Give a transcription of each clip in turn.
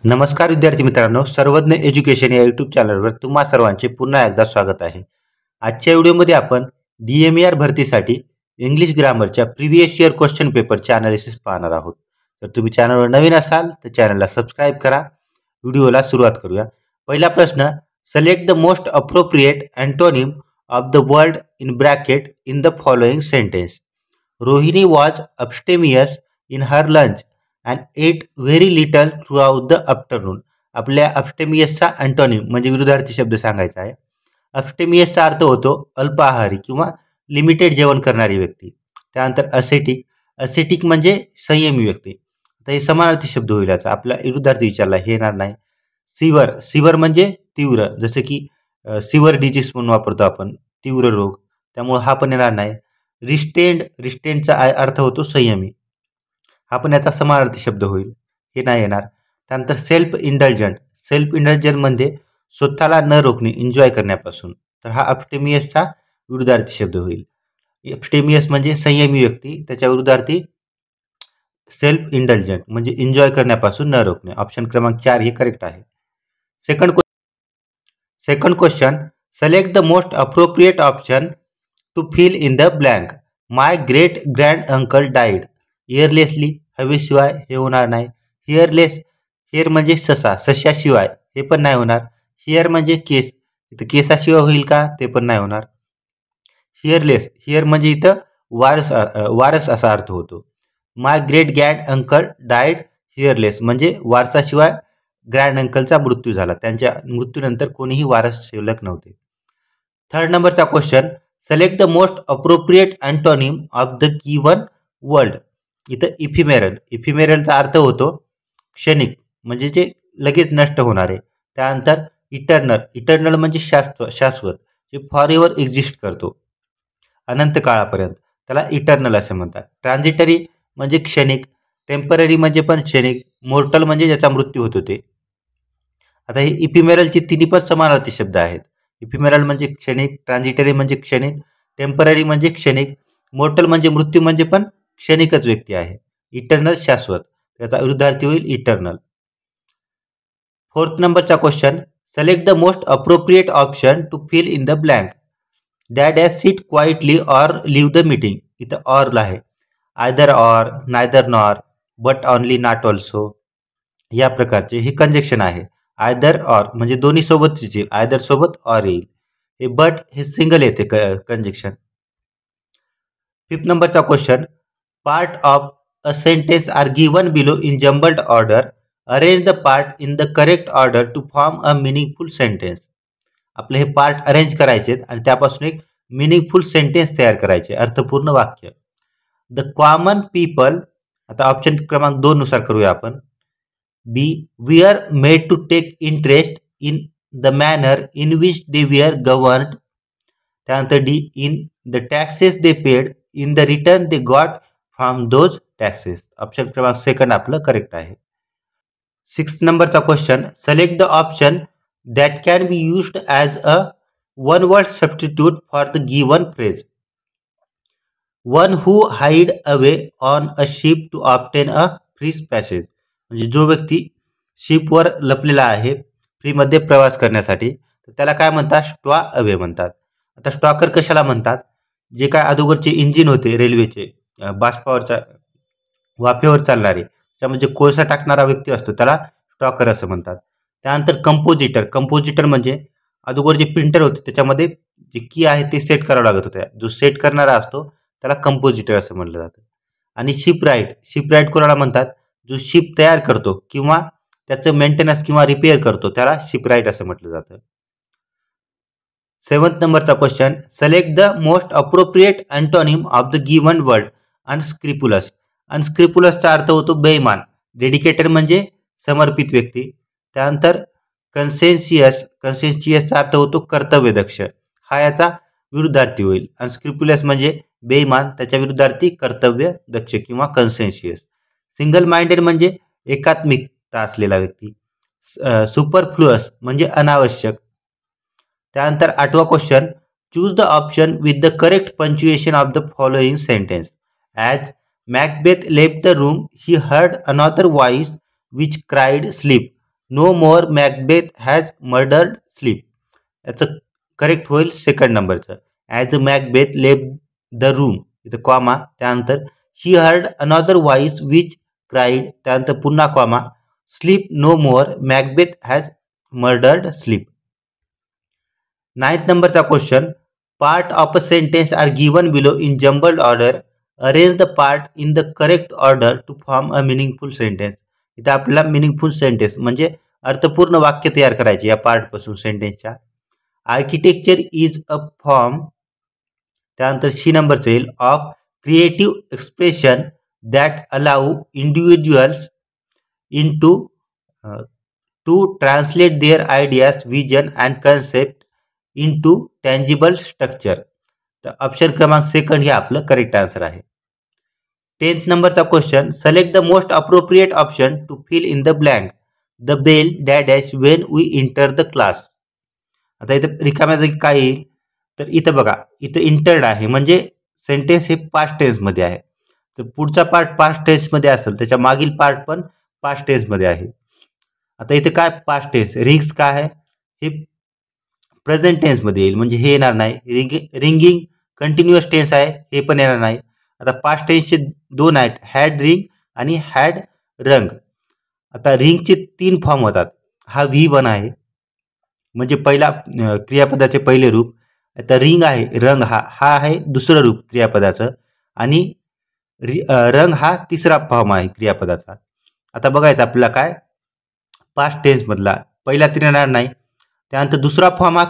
नमस्कार विद्यार्थी मित्रांनो, सर्वज्ञ एज्युकेशन या यूट्यूब चॅनलवर तुम्हा सर्वांचे पुन्हा एकदा स्वागत आहे. आजच्या व्हिडिओमध्ये आपण DMER भरतीसाठी इंग्लिश ग्रामरच्या प्रिव्हियस इयर क्वेश्चन पेपरचे अनालिसिस पाहणार आहोत. तर तुम्ही चॅनलवर नवीन असाल तर चॅनलला सबस्क्राईब करा. व्हिडिओला सुरुवात करूया. पहिला प्रश्न, select the most appropriate antonym of the word in bracket in the following sentence. Rohini was abstemious in her lunch and ate very little throughout the afternoon. आपल्या अबस्टेमियसचा अँटोनिम म्हणजे विरुद्धार्थी शब्द सांगायचा आहे. अबस्टेमियसचा अर्थ होतो अल्पाहारी किंवा लिमिटेड जेवण करणारी व्यक्ती. त्यानंतर असेटिक, असेटिक म्हणजे संयमी व्यक्ती. आता हे समानार्थी शब्द होईल. याचा आपला विरुद्धार्थी विचारला हे येणार नाही. सिव्हर, सिव्हर म्हणजे तीव्र, जसं की सिव्हर डिजीज म्हणून वापरतो आपण, तीव्र रोग, त्यामुळे हा पण येणार नाही. रिस्टेंड, रिस्टेंडचा अर्थ होतो संयमी, हा पण याचा समानार्थी शब्द होईल, हे नाही येणार. त्यानंतर सेल्फ इंडल्जंट, सेल्फ इंडल्जंट म्हणजे स्वतःला न रोखणे, एन्जॉय करण्यापासून, तर हा अबस्टेमियसचा विरुद्धार्थी शब्द होईल. अबस्टेमियस म्हणजे संयमी व्यक्ती, त्याच्या विरुद्धार्थी सेल्फ इंडल्जंट म्हणजे एन्जॉय करण्यापासून न रोखणे. ऑप्शन क्रमांक 4 हे करेक्ट आहे. Second question, select the most appropriate option to fill in the blank. My great grand uncle died heirlessly, हवेशिवाय हे होणार नाही. हिअरलेस, हेअर म्हणजे ससा, सशाशिवाय हे पण नाही होणार. हिअर म्हणजे केस, इथं केसाशिवाय होईल का, ते पण नाही होणार. हिअरलेस, हिअर म्हणजे इथं वारस, वारस असा अर्थ होतो. माय ग्रेट ग्रँड अंकल डाईड हिअरलेस म्हणजे वारसाशिवाय ग्रँड अंकलचा मृत्यू झाला, त्यांच्या मृत्यूनंतर कोणीही वारस शिल्लक नव्हते. थर्ड नंबरचा question, select the most appropriate antonym of the given word. इथं इफिमेरल, इफिमेरलचा अर्थ होतो क्षणिक म्हणजे जे लगेच नष्ट होणारे. त्यानंतर इटर्नल, इटर्नल म्हणजे शाश्वत, जे फॉर एव्हर एक्झिस्ट करतो अनंत काळापर्यंत, त्याला इटर्नल असे म्हणतात. ट्रान्झिटरी म्हणजे क्षणिक, टेम्पररी म्हणजे पण क्षणिक, मोर्टल म्हणजे ज्याचा मृत्यू होतो ते. आता हे इफिमेरलचे तिन्ही पण समानार्थी शब्द आहेत. इफिमेरल म्हणजे क्षणिक, ट्रान्झिटरी म्हणजे क्षणिक, टेम्पररी म्हणजे क्षणिक, मोर्टल म्हणजे मृत्यू म्हणजे पण क्षणिकच व्यक्ती आहे. इटर्नल शाश्वत, त्याचा विरुद्धार्थी होईल इटर्नल. फोर्थ नंबरचा question, select the most appropriate option to fill in the blank. Dad has sit quietly or leave the meeting. इथं ऑर आहे. Either or, neither nor, but only, not also, या प्रकारचे हे कंजक्शन आहे. Either or म्हणजे दोन्ही सोबत येईल, आयदर सोबत ऑर येईल. हे बट हे सिंगल येते कंजक्शन. फिफ्थ नंबरचा question, part of a sentence are given below in jumbled order. Arrange the part in the correct order to form a meaningful sentence. आपले हे पार्ट अरेंज करायचे आणि त्यापासून एक मिनिंगफुल सेंटेन्स तयार करायचे, अर्थपूर्ण वाक्य. द कॉमन पीपल, आता ऑप्शन क्रमांक 2 नुसार करूया आपण. B, we are made to take interest in the manner in which they were governed. त्यानंतर D, in the taxes they paid in the return they got from those taxes. Option क्रमांक 2 आपलं correct आहे. 6th नंबरचा question, select the option that can be used as a one word substitute for the given phrase. One who hide away on a ship to obtain a free passage. म्हणजे जो व्यक्ती शिपवर लपलेला आहे फ्रीमध्ये प्रवास करण्यासाठी, तर त्याला काय म्हणतात, स्टॉ अवे म्हणतात. आता स्टॉकर कशाला म्हणतात, जे काय अगोदरचे इंजिन होते रेल्वेचे, बाष्पावरच्या वाफेवर चालणारे, त्यामध्ये कोळसा टाकणारा व्यक्ती असतो त्याला स्टॉकर असं म्हणतात. त्यानंतर कंपोजिटर, कंपोजिटर म्हणजे अगोदर जे प्रिंटर होते त्याच्यामध्ये जे की आहे ते सेट करावं लागत होत्या, जो सेट करणारा असतो त्याला कंपोजिटर असं म्हटलं जातं. आणि शिपराईट, शिपराईट कोणाला म्हणतात, जो शिप तयार करतो किंवा त्याचं मेंटेनन्स किंवा रिपेअर करतो त्याला शिपराईट असं म्हटलं जातं. 7th नंबरचा question, select the most appropriate antonym of the given word. Unscrupulous, अनस्क्रिपुलसचा अर्थ होतो बेईमान. डेडिकेटेड म्हणजे समर्पित व्यक्ती. त्यानंतर कन्सेन्शियस, कन्सेन्शियसचा अर्थ होतो कर्तव्यदक्ष, हा याचा विरुद्धार्थी होईल. अनस्क्रिप्युलस म्हणजे बेईमान, त्याच्या विरुद्धार्थी कर्तव्य दक्ष किंवा कन्सेन्शियस. सिंगल माइंडेड म्हणजे एकात्मिकता असलेला व्यक्ती. सुपरफ्लुअस म्हणजे अनावश्यक. त्यानंतर 8वा question, choose the option with the correct punctuation of the following sentence. As Macbeth left the room he heard another voice which cried sleep. No more Macbeth has murdered sleep. याचं correct होईल second नंबरचं. As Macbeth left the room, इथं comma, त्यानंतर she heard another voice which cried, त्यानंतर पुन्हा comma, sleep no more Macbeth has murdered sleep. 9th नंबरचा question, part of a sentence are given below in jumbled order, arrange the part in the correct order to form a meaningful sentence. इथं आपल्याला meaningful sentence म्हणजे अर्थपूर्ण वाक्य तयार करायचे या पार्टपासून सेंटेन्सच्या. आर्किटेक्चर इज अ फॉर्म, त्यानंतर सी नंबरचं येईल, of creative expression that allow individuals into translate their ideas, vision and concept into tangible structure. तर ऑप्शन क्रमांक सेकंड हे आपलं करेक्ट आन्सर आहे. 10th नंबरचा question, select the most appropriate option to fill in the blank. The bell dash when we enter the class. आता इथं रिकाम्या जागी काय येईल, तर इथं बघा, इथं इंटर्ड आहे म्हणजे सेंटेन्स हे पास्ट टेन्समध्ये आहे. तर पुढचा पार्ट पास्ट टेन्समध्ये असेल, त्याच्या मागील पार्ट पण पास्ट टेन्समध्ये आहे. आता इथे काय पास्ट टेन्स, रिंग्स काय आहे, हे प्रेझेंट टेन्समध्ये येईल म्हणजे हे येणार नाही. रिंगिंग कंटिन्युअस टेन्स आहे, हे पण येणार नाही. आता पास्ट टेन्सचे दोन आहेत, हॅड रिंग आणि हॅड रंग. आता रिंगचे 3 फॉर्म होतात. हा V1 आहे म्हणजे पहिला क्रियापदाचे पहिले रूप. आता रिंग आहे, रंग हा आहे दुसरं रूप क्रियापदाचं, आणि रंग हा तिसरा फॉर्म आहे क्रियापदाचा. आता बघायचं आपल्याला काय पास्ट टेन्स मधला पहिला 3 येणार नाही. त्यानंतर दुसरा फॉर्म हा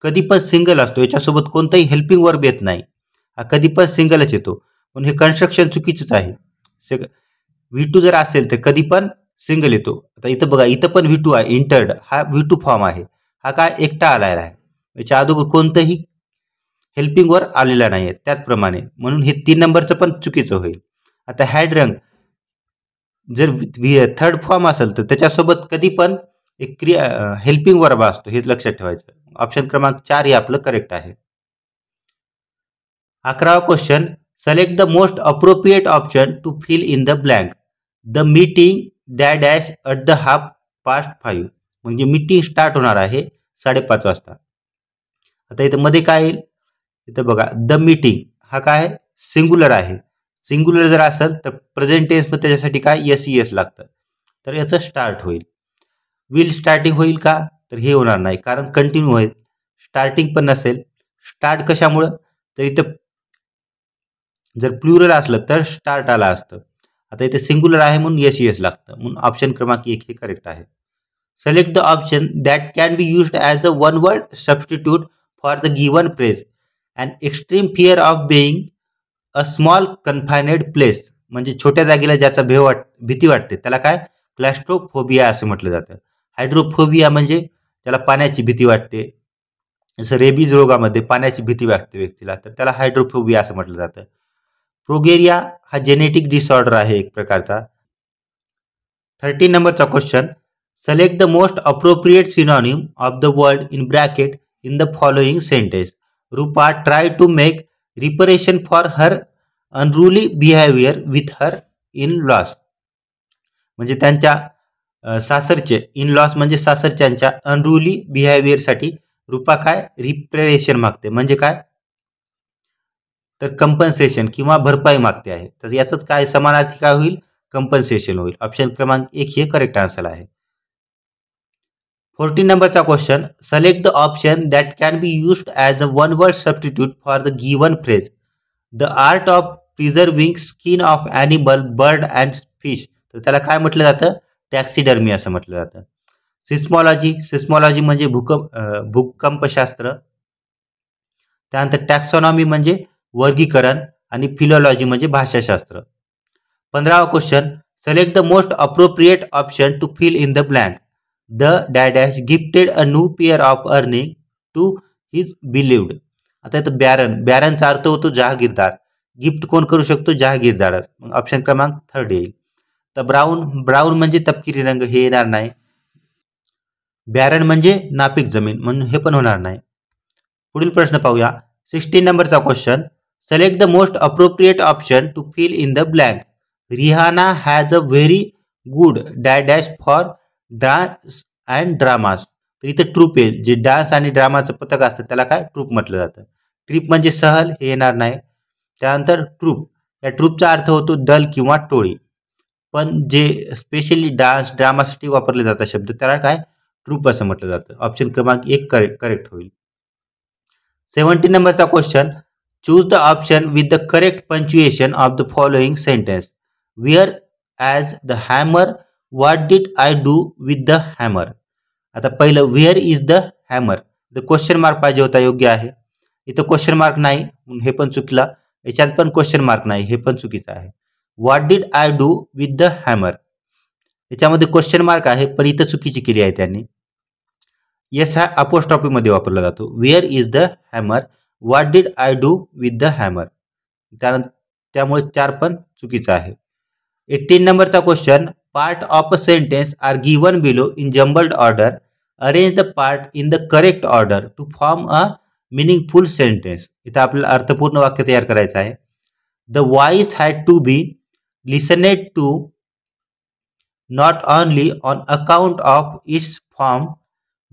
कधी पण सिंगल असतो, याच्यासोबत कोणताही हेल्पिंग वर्ब येत नाही, हा कधी पण सिंगलच येतो. पण हे कन्स्ट्रक्शन चुकीचंच आहे. V2 जर असेल तर कधी पण सिंगल येतो. आता इथं बघा, इथं पण V2 आहे, इंटर्ड हा V2 फॉर्म आहे, हा काय एकटा आलेला आहे, याच्या अगोदर कोणतंही हेल्पिंग वर्ब आलेला नाही. त्याचप्रमाणे म्हणून हे 3 नंबरचं पण चुकीचं होईल. आता हॅड रंग जर थर्ड फॉर्म असेल तर त्याच्यासोबत कधी पण एक हेल्पिंग वर्ब असतो, हे लक्षात ठेवायचं. ऑप्शन क्रमांक 4 हे आपलं करेक्ट आहे. 11वा question, select the most appropriate option to fill in the blank. The meeting dash at the 5:30, म्हणजे मीटिंग स्टार्ट होणार आहे 5:30 वाजता. आता इथं मध्ये काय येईल, इथं बघा, द मीटिंग हा काय सिंग्युलर आहे. सिंग्युलर जर असेल तर प्रेझेंट टेन्स मध्ये त्याच्यासाठी काय SES लागतं, तर याचं स्टार्ट होईल. विल स्टार्टिंग होईल का, तर हे होणार नाही कारण कंटिन्यू होईल. स्टार्टिंग पण नसेल, स्टार्ट कशामुळं, तर इथं जर प्लुरल असलं तर स्टार्ट आला असतं. आता इथे सिंग्युलर आहे म्हणून SES लागतं, म्हणून ऑप्शन क्रमांक 1 हे करेक्ट आहे. Select the option that can be used as a one word substitute for the given phrase. And extreme fear of being a small confined place, म्हणजे छोट्या जागेला ज्याचा भीती वाटते त्याला काय क्लॅस्ट्रोफोबिया असं म्हटलं जातं. हायड्रोफोबिया म्हणजे त्याला पाण्याची भीती वाटते, जसं रेबीज रोगामध्ये पाण्याची भीती वाटते व्यक्तीला, तर त्याला हायड्रोफोबिया असं म्हटलं जातं. प्रोगेरिया हा जेनेटिक डिसऑर्डर आहे एक प्रकारचा. 13 नंबरचा question, select the most appropriate synonym of the word in bracket in the following sentence. Rupa try to make reparation for her unruly behaviour with her in laws. म्हणजे त्यांच्या सासरचे, इन लॉस म्हणजे सासरच्यांच्या unruly बिहेवियरसाठी रूपा काय रिपरेशन मागते, म्हणजे काय तर कंपन्सेशन किंवा भरपाई मागते आहे. तर याचंच काय समानार्थी काय होईल, कंपन्सेशन होईल. ऑप्शन क्रमांक 1 हे करेक्ट आन्सर आहे. 14 नंबरचा question, select the option that can be used as a one word substitute for the given phrase. The art of preserving skin of animal, bird and fish. तर त्याला काय म्हटलं जातं, टॅक्सिडर्मी असं म्हटलं जातं. सिस्मॉलॉजी म्हणजे भूकंपशास्त्र. त्यानंतर टॅक्सॉनॉमी म्हणजे वर्गीकरण, आणि फिलॉलॉजी म्हणजे भाषाशास्त्र. 15वा question, select the most appropriate option to fill in the blank. The dash gifted a new pair of earring to his beloved. आता इथं बॅरनचा अर्थ होतो जहागीरदार. गिफ्ट कोण करू शकतो, जहागीरदार. मग ऑप्शन क्रमांक 3 येईल. तर ब्राऊन म्हणजे तपकिरी रंग, हे येणार नाही. बॅरन म्हणजे नापीक जमीन, म्हणून हे पण होणार नाही. पुढील प्रश्न पाहूया. 16 नंबरचा question, select the most appropriate option to fill in the blank. Rihanna has a very good dash for dance and dramas. तर इथं ट्रूप येईल. जे डान्स आणि ड्रामाचं पथक असतं त्याला काय ट्रूप म्हटलं जातं. ट्रिप म्हणजे सहल, हे येणार नाही. त्यानंतर ट्रूप, या ट्रूपचा अर्थ होतो दल किंवा टोळी. पण जे स्पेशली डान्स ड्रामासाठी वापरले जातात शब्द त्याला काय ट्रूप असं म्हटलं जातं. ऑप्शन क्रमांक 1 करेक्ट होईल. 17 नंबरचा question, choose the option with the correct punctuation of the following sentence. Where as the hammer, what did I do with the hammer. आता पहिलं where is the hammer, the question mark पाहिजे होता, योग्य आहे. इथं question mark नाही, हे पण चुकला. याच्यात पण क्वेश्चन मार्क नाही, हे पण चुकीचं आहे. What did I do with the hammer, याच्यामध्ये क्वेश्चन मार्क आहे पण इथं चुकीची केली आहे त्यांनी. येस हा अपोस्ट्रॉफी मध्ये वापरला जातो. Where is the hammer, what did I do with the hammer. त्यामुळे 4 पण चुकीचं आहे. 18 नंबरचा question, part of a sentence are given below in jumbled order. Arrange the part in the correct order to form a meaningful sentence. इथं आपल्याला अर्थपूर्ण वाक्य तयार करायचं आहे. The voice had to be listened to not only on account of its form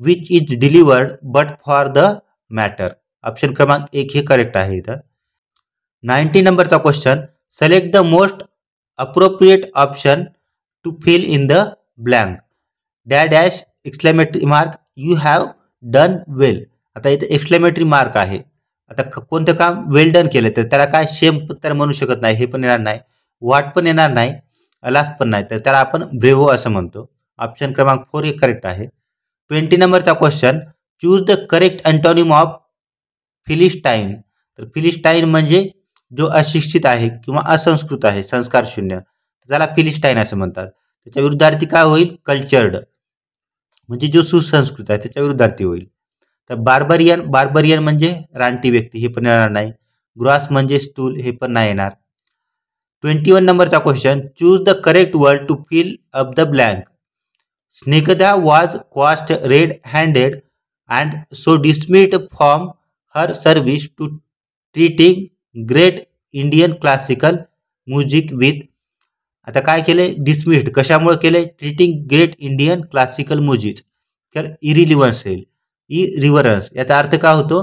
which is delivered but for the matter. Option क्रमांक 1 हे correct आहे इथं. 19 नंबरचा question, select the most appropriate option to fill in the blank. Dash exclamatory mark, you have done well. आता इथं exclamatory mark आहे. आता कोणतं काम वेल डन केलं तर त्याला काय शेम तर म्हणू शकत नाही, हे पण येणार नाही. वाट पण येणार नाही, अलास पण नाही, तर त्याला आपण ब्रेवो असं म्हणतो. ऑप्शन क्रमांक 4 हे करेक्ट आहे. 20 नंबरचा question, choose the correct antonym of philistine. तर फिलिस्टाईन म्हणजे जो अशिक्षित आहे किंवा असंस्कृत आहे, संस्कार शून्य, त्याला फिलिस्टाईन असं म्हणतात. त्याच्या विरुद्धार्थी काय होईल, कल्चर्ड, म्हणजे जो सुसंस्कृत आहे त्याच्या विरुद्धार्थी होईल. तर बार्बरियन म्हणजे रानटी व्यक्ती, हे पण येणार नाही. ग्रॉस म्हणजे स्थूल, हे पण नाही येणार. 21 नंबरचा question, choose the correct word to fill up the blank. Snigdha was caught red handed and so dismissed from her service to treating great Indian classical music with. आता काय केले, डिसमिस्ड कशामुळे केले, treating great Indian classical music. तर irrelevance येईल, इरिव्हरन्स याचा अर्थ काय होतो,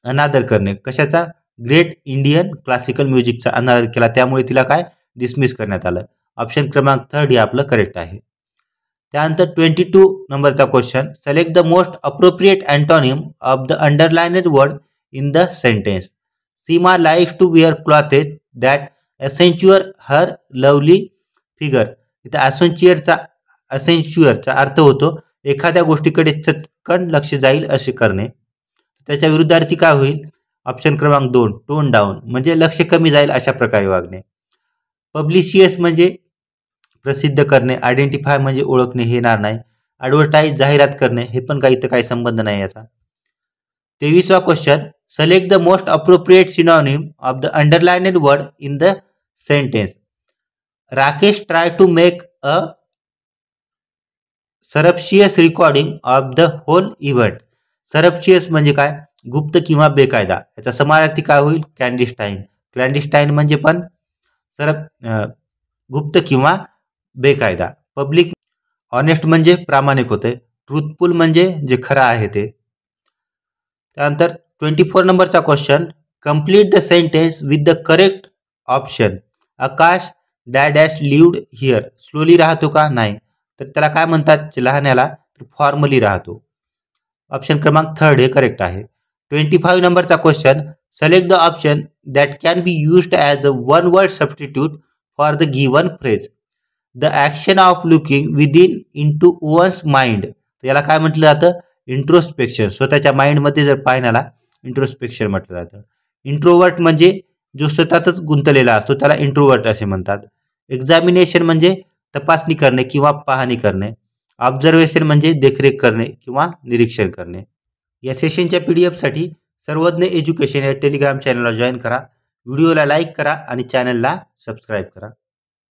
अनादर करणे. कशाचा, ग्रेट इंडियन क्लासिकल म्युझिकचा अनादर केला, त्यामुळे तिला काय डिसमिस करण्यात आलं. ऑप्शन क्रमांक 3 हे आपलं करेक्ट आहे. त्यानंतर 22 नंबरचा question, select the most appropriate antonym of the underlined word in the sentence. Seema likes to wear clothes that असेंच्युअर हर लवली फिगर. इथं असेंच्युअरचा अर्थ होतो एखाद्या गोष्टीकडे चटकन लक्ष जाईल असे करणे. त्याच्या विरुद्धार्थी काय होईल, ऑप्शन क्रमांक 2 टोन डाऊन, म्हणजे लक्ष कमी जाईल अशा प्रकारे वागणे. पब्लिशियस म्हणजे प्रसिद्ध करणे. आयडेंटिफाय म्हणजे ओळखणे, हे येणार नाही. ॲडव्हर्टाईज जाहिरात करणे, हे पण काही इथं काही संबंध नाही याचा. 23वा question, select the most appropriate synonym of the underlined word in the sentence. Rakesh try to make a surreptitious recording of the whole event. Surreptitious म्हणजे काय, गुप्त किंवा बेकायदा. याचा समानार्थी काय होईल, क्लॅन्डिस्टाईन. क्लॅन्डिस्टाईन म्हणजे पण गुप्त किंवा बेकायदा. पब्लिक ऑनेस्ट म्हणजे प्रामाणिक होते. ट्रूथफुल म्हणजे जे खरं आहे ते. त्यानंतर 24 नंबरचा question, complete the sentence with the correct option. Akash dash lived here. Slowly राहतो का, नाही, तर त्याला काय म्हणतात लहान्याला, तर फॉर्मली राहतो. ऑप्शन क्रमांक 3 हे करेक्ट आहे. 25 नंबरचा question, select the option that can be used as a one word substitute for the given phrase. The action of looking within into one's mind. याला काय म्हटलं जातं, इंट्रोस्पेक्शन. स्वतःच्या माइंडमध्ये जर पाहण्याला इंट्रोस्पेक्शन म्हटलं जातं. इंट्रोवर्ट म्हणजे जो स्वतःतच गुंतलेला असतो त्याला इंट्रोवर्ट असे म्हणतात. एक्झामिनेशन म्हणजे तपासणी करणे किंवा पाहणी करणे. ऑब्झर्वेशन म्हणजे देखरेख करणे किंवा निरीक्षण करणे. या सेशनच्या PDF साठी सर्वज्ञ एज्युकेशन या टेलिग्राम चॅनलला जॉईन करा. व्हिडिओला लाईक करा आणि चॅनलला सबस्क्राईब करा.